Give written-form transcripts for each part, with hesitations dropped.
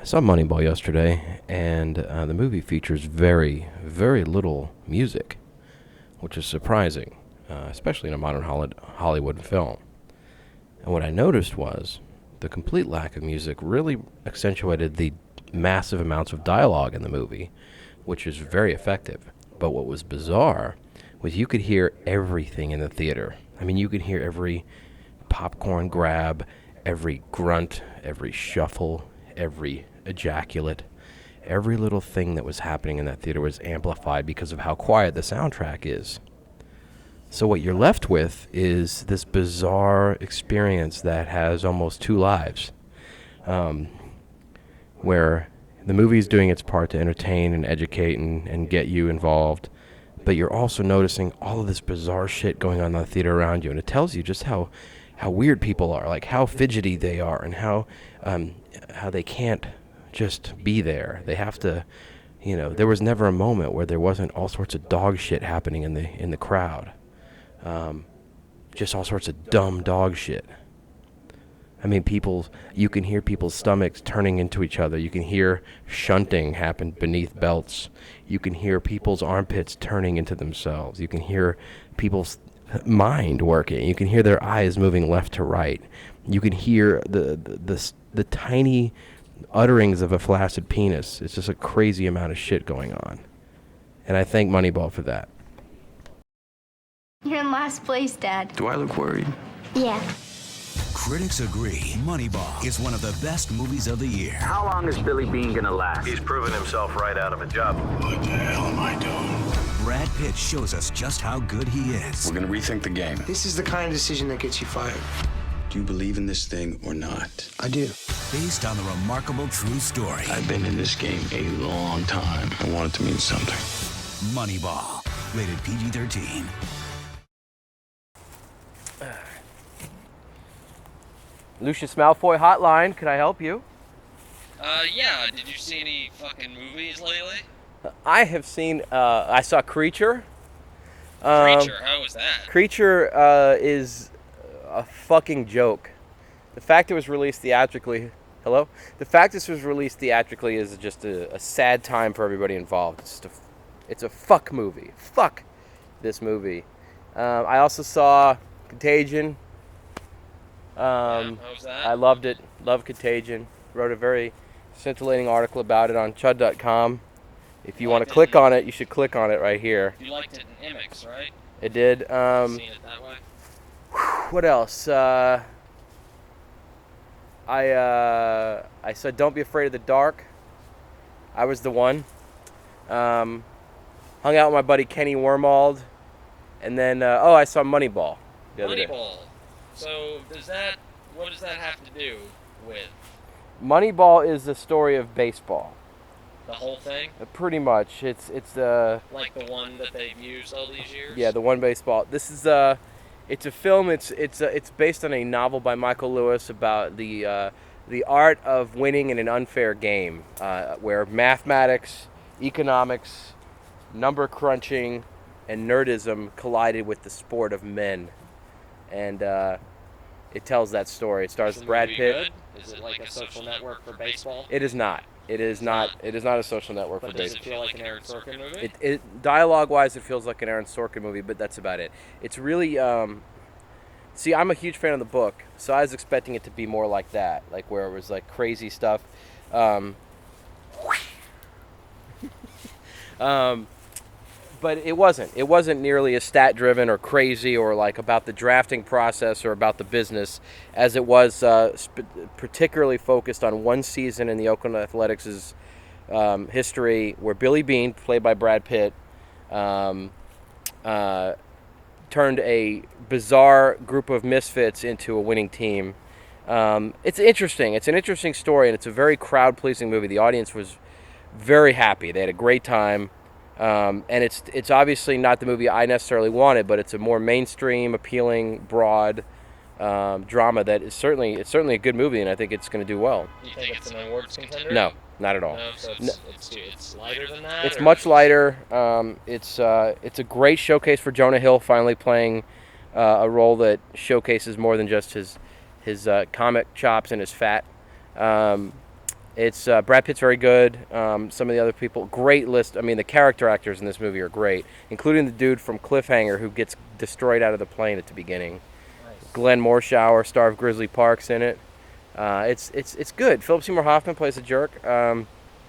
saw Moneyball yesterday, and the movie features very, very little music, which is surprising, especially in a modern Hollywood film. And what I noticed was the complete lack of music really accentuated the massive amounts of dialogue in the movie, which is very effective. But what was bizarre was you could hear everything in the theater. I mean, you could hear every popcorn grab, every grunt, every shuffle, every ejaculate. Every little thing that was happening in that theater was amplified because of how quiet the soundtrack is. So what you're left with is this bizarre experience that has almost two lives, where the movie's doing its part to entertain and educate and get you involved, but you're also noticing all of this bizarre shit going on in the theater around you, and it tells you just how weird people are, like how fidgety they are, and how they can't just be there. They have to, there was never a moment where there wasn't all sorts of dog shit happening in the crowd. Just all sorts of dumb dog shit. I mean, you can hear people's stomachs turning into each other. You can hear shunting happen beneath belts. You can hear people's armpits turning into themselves. You can hear people's mind working. You can hear their eyes moving left to right. You can hear the tiny utterings of a flaccid penis. It's just a crazy amount of shit going on. And I thank Moneyball for that. You're in last place, Dad. Do I look worried? Yeah. Critics agree Moneyball is one of the best movies of the year. How long is Billy Bean gonna last? He's proven himself right out of a job. What the hell am I doing? Brad Pitt shows us just how good he is. We're gonna rethink the game. This is the kind of decision that gets you fired. Do you believe in this thing or not? I do. Based on the remarkable true story. I've been in this game a long time. I want it to mean something. Moneyball. Rated PG-13. Lucius Malfoy hotline, can I help you? Yeah, did you see any fucking movies lately? I have seen, I saw Creature. Creature, how was that? Creature is a fucking joke. The fact it was released theatrically, hello? The fact this was released theatrically is just a sad time for everybody involved. It's a fuck movie. Fuck this movie. I also saw Contagion. How was that? I loved it. Loved Contagion. Wrote a very scintillating article about it on CHUD.com. If you want to click on it, you should click on it right here. You liked it in IMAX, right? It did. Seen it that way? What else? I said Don't Be Afraid of the Dark. I was the one. Hung out with my buddy Kenny Wormald. And then, I saw Moneyball the other day. Moneyball. So, what does that have to do with Moneyball is the story of baseball. the whole thing? Pretty much. It's Like the one that they've used all these years? yeah, the one baseball. This is it's a film. It's based on a novel by Michael Lewis about the art of winning in an unfair game, where mathematics, economics, number crunching, and nerdism collided with the sport of men, and it tells that story. It stars Is the Brad movie Pitt. good? Is it like a social network for baseball? It is not. It is not. It is not a social network But for does baseball. it feel like an Aaron Sorkin movie? It dialogue-wise, it feels like an Aaron Sorkin movie, but that's about it. It's really, see, I'm a huge fan of the book, so I was expecting it to be more like that, like where it was like crazy stuff. But it wasn't. It wasn't nearly as stat-driven or crazy or like about the drafting process or about the business as it was particularly focused on one season in the Oakland Athletics' history where Billy Bean, played by Brad Pitt, turned a bizarre group of misfits into a winning team. It's interesting. It's an interesting story, and it's a very crowd-pleasing movie. The audience was very happy. They had a great time. And it's obviously not the movie I necessarily wanted, but it's a more mainstream, appealing, broad drama that is certainly a good movie, and I think it's going to do well. You think it's an awards contender? No, not at all. No, so it's lighter than that? It's or? much lighter. It's a great showcase for Jonah Hill finally playing a role that showcases more than just his comic chops and his fat. It's Brad Pitt's very good. Some of the other people, great list. I mean, the character actors in this movie are great, including the dude from Cliffhanger who gets destroyed out of the plane at the beginning. Nice. Glenn Morshower, star of Grizzly Park's in it. It's good. Philip Seymour Hoffman plays a jerk. Do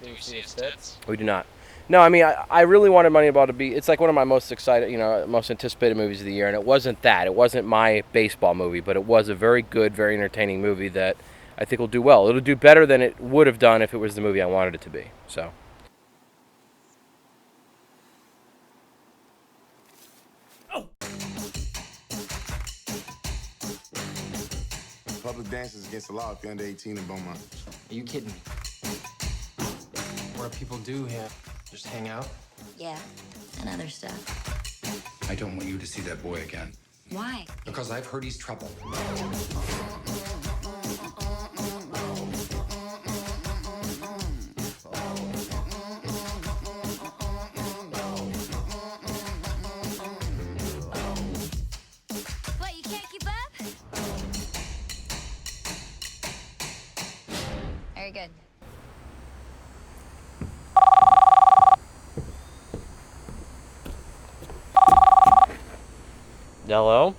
you see his tits? We do not. No, I mean, I really wanted Moneyball to be, it's like one of my most excited, most anticipated movies of the year, and it wasn't that. It wasn't my baseball movie, but it was a very good, very entertaining movie that I think will do well. It'll do better than it would have done if it was the movie I wanted it to be, so. Public dances against the law if you're under 18 in Beaumont. Are you kidding me? What do people do here? Just hang out? Yeah, and other stuff. I don't want you to see that boy again. Why? Because I've heard he's trouble. What, you can't keep up? Very good. Hello?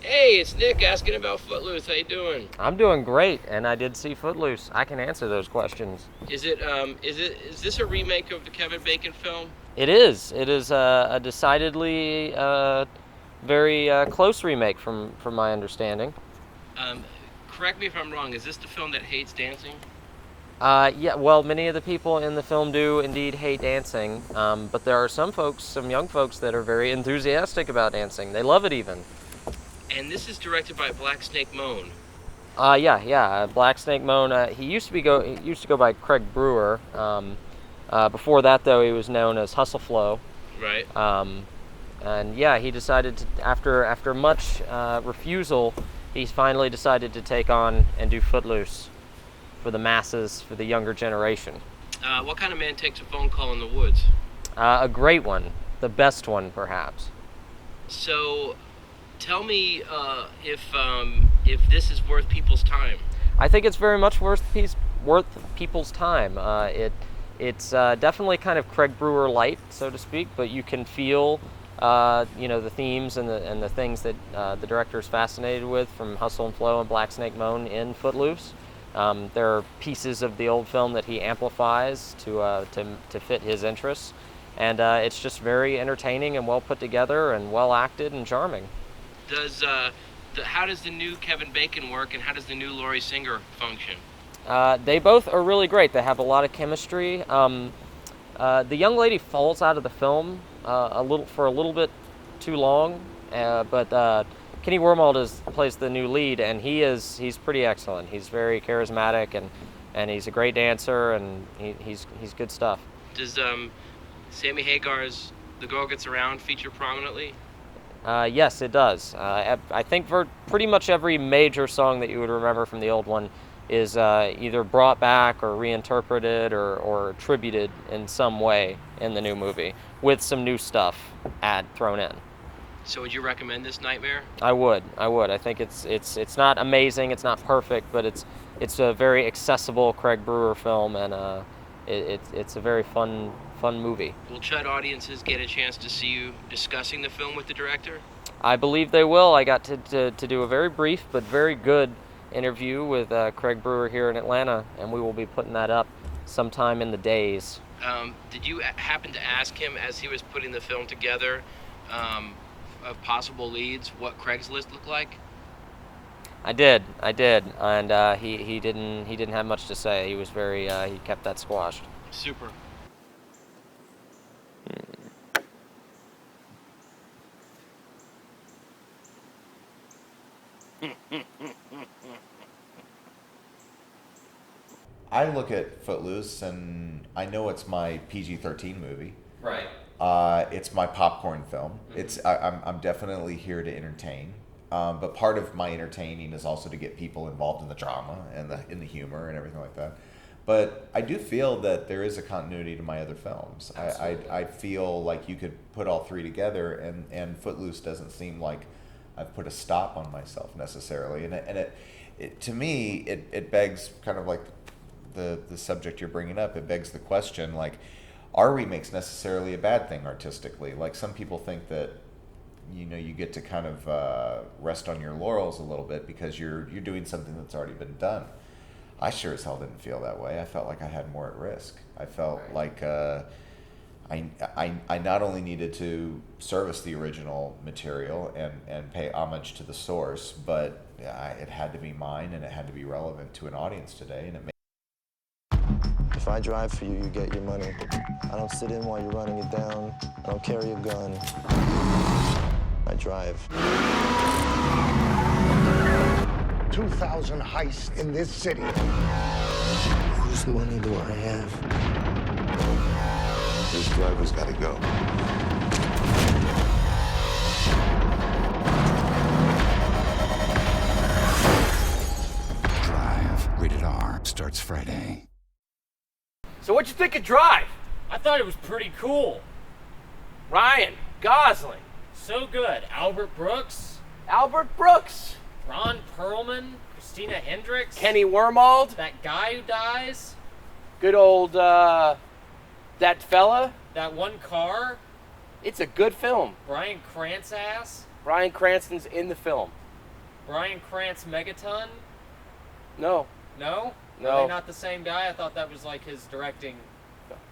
Hey, it's Nick asking about Footloose. How you doing? I'm doing great, and I did see Footloose. I can answer those questions. Is this a remake of the Kevin Bacon film? It is. It is a decidedly very close remake from my understanding. Correct me if I'm wrong. Is this the film that hates dancing? Yeah, well, many of the people in the film do indeed hate dancing, but there are some young folks that are very enthusiastic about dancing. They love it even. And this is directed by Black Snake Moan. Yeah. Black Snake Moan. He used to go by Craig Brewer. Before that, though, he was known as Hustle Flow. Right. And yeah, he decided to, after much refusal, he finally decided to take on and do Footloose for the masses, for the younger generation. What kind of man takes a phone call in the woods? A great one, the best one, perhaps. So, tell me if this is worth people's time. I think it's very much worth people's time. It's definitely kind of Craig Brewer light, so to speak, but you can feel the themes and the things that the director is fascinated with from Hustle and Flow and Black Snake Moan in Footloose. There are pieces of the old film that he amplifies to fit his interests, and it's just very entertaining and well put together and well acted and charming. How does the new Kevin Bacon work, and how does the new Laurie Singer function? They both are really great. They have a lot of chemistry. The young lady falls out of the film for a little bit too long, but Kenny Wormald plays the new lead, and he's pretty excellent. He's very charismatic, and he's a great dancer, and he's good stuff. Does Sammy Hagar's "The Girl Gets Around" feature prominently? Yes, it does. I think for pretty much every major song that you would remember from the old one is either brought back or reinterpreted or attributed in some way in the new movie, with some new stuff thrown in. So would you recommend this Nightmare? I would. I think it's not amazing, it's not perfect, but it's a very accessible Craig Brewer film, and it's a very fun movie. Will CHUD audiences get a chance to see you discussing the film with the director? I believe they will. I got to do a very brief but very good interview with Craig Brewer here in Atlanta, and we will be putting that up sometime in the days. Did you happen to ask him, as he was putting the film together, of possible leads, what Craigslist looked like? I did, and he didn't have much to say. He was he kept that squashed. Super. I look at Footloose and I know it's my PG-13 movie. Right. It's my popcorn film. Mm-hmm. I'm definitely here to entertain. But part of my entertaining is also to get people involved in the drama and in the humor and everything like that. But I do feel that there is a continuity to my other films. I feel like you could put all three together, and Footloose doesn't seem like I've put a stop on myself necessarily. And it to me, it begs kind of like the subject you're bringing up, it begs the question, like, are remakes necessarily a bad thing artistically? Like, some people think that, you get to kind of rest on your laurels a little bit because you're doing something that's already been done. I sure as hell didn't feel that way. I felt like I had more at risk. I felt like I not only needed to service the original material and pay homage to the source, but it had to be mine and it had to be relevant to an audience today. And if I drive for you, you get your money. I don't sit in while you're running it down. I don't carry a gun. I drive. 2,000 heists in this city. Whose money do I have? This driver's gotta go. Drive, rated R, starts Friday. So what'd you think of Drive? I thought it was pretty cool. Ryan Gosling. So good. Albert Brooks. Ron Perlman. Christina Hendricks. Kenny Wormald. That guy who dies. Good old, that fella. That one car. It's a good film. Bryan Krantz ass. Bryan Cranston's in the film. Bryan Krantz Megaton. No. No? No. Are they not the same guy? I thought that was like his directing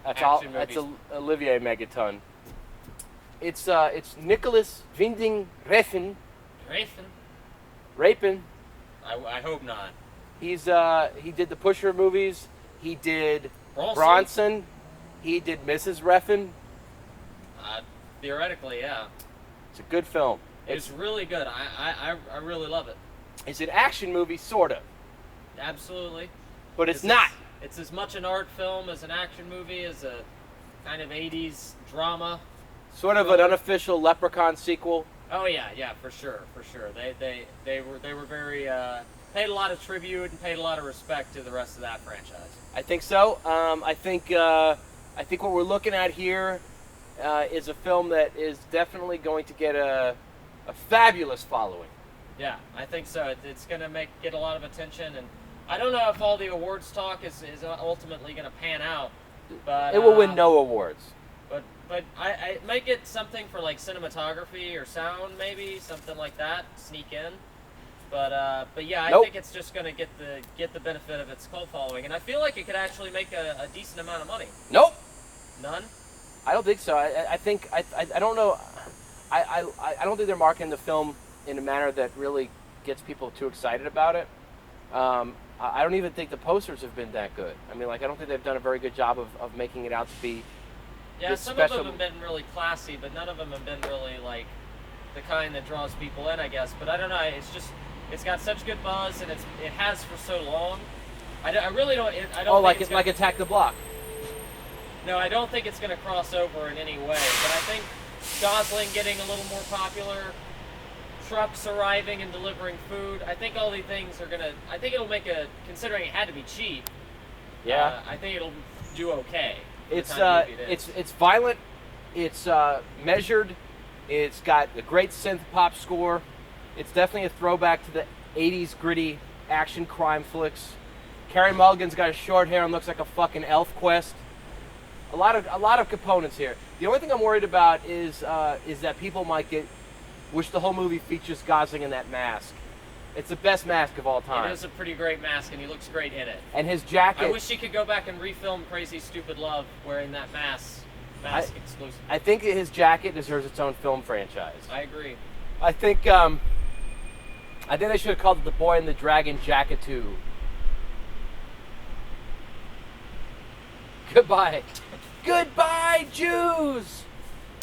That's Olivier Megaton. It's Nicholas Winding Refn. Rapin. I hope not. He did the Pusher movies. He did Bronson. He did Mrs. Refn. Theoretically, yeah. It's a good film. It's really good. I really love it. It's an action movie, sort of. Absolutely. But it's not. It's as much an art film as an action movie, as a kind of 80s drama. Sort of an unofficial Leprechaun sequel. Oh yeah, for sure. They were very paid a lot of tribute and paid a lot of respect to the rest of that franchise. I think so. I think what we're looking at here is a film that is definitely going to get a fabulous following. Yeah, I think so. It's going to get a lot of attention, and I don't know if all the awards talk is ultimately going to pan out, but it will win no awards. But I might get something for like cinematography or sound, maybe something like that, sneak in. But yeah, I think it's just going to get the benefit of its cult following, and I feel like it could actually make a decent amount of money. Nope. None. I don't think so. I think I don't know. I don't think they're marketing the film in a manner that really gets people too excited about it. I don't even think the posters have been that good. I mean, like, I don't think they've done a very good job of making it out to be. Yeah, some of them have been really classy, but none of them have been really like the kind that draws people in, I guess. But I don't know. It's got such good buzz, and it has for so long. I really don't. I don't. Oh, think like Attack the Block. No, I don't think it's going to cross over in any way. But I think Gosling getting a little more popular, trucks arriving and delivering food. I think all these things are gonna. I think it'll make considering it had to be cheap. Yeah. I think it'll do okay. It's violent. It's measured. It's got a great synth pop score. It's definitely a throwback to the '80s gritty action crime flicks. Carey Mulligan's got his short hair and looks like a fucking elf quest. A lot of components here. The only thing I'm worried about is that people might wish the whole movie features Gosling in that mask. It's the best mask of all time. It is a pretty great mask, and he looks great in it. And his jacket. I wish he could go back and refilm Crazy Stupid Love wearing that mask exclusive. I think his jacket deserves its own film franchise. I agree. I think they should have called it The Boy and the Dragon Jacket 2. Goodbye. Goodbye, Jews!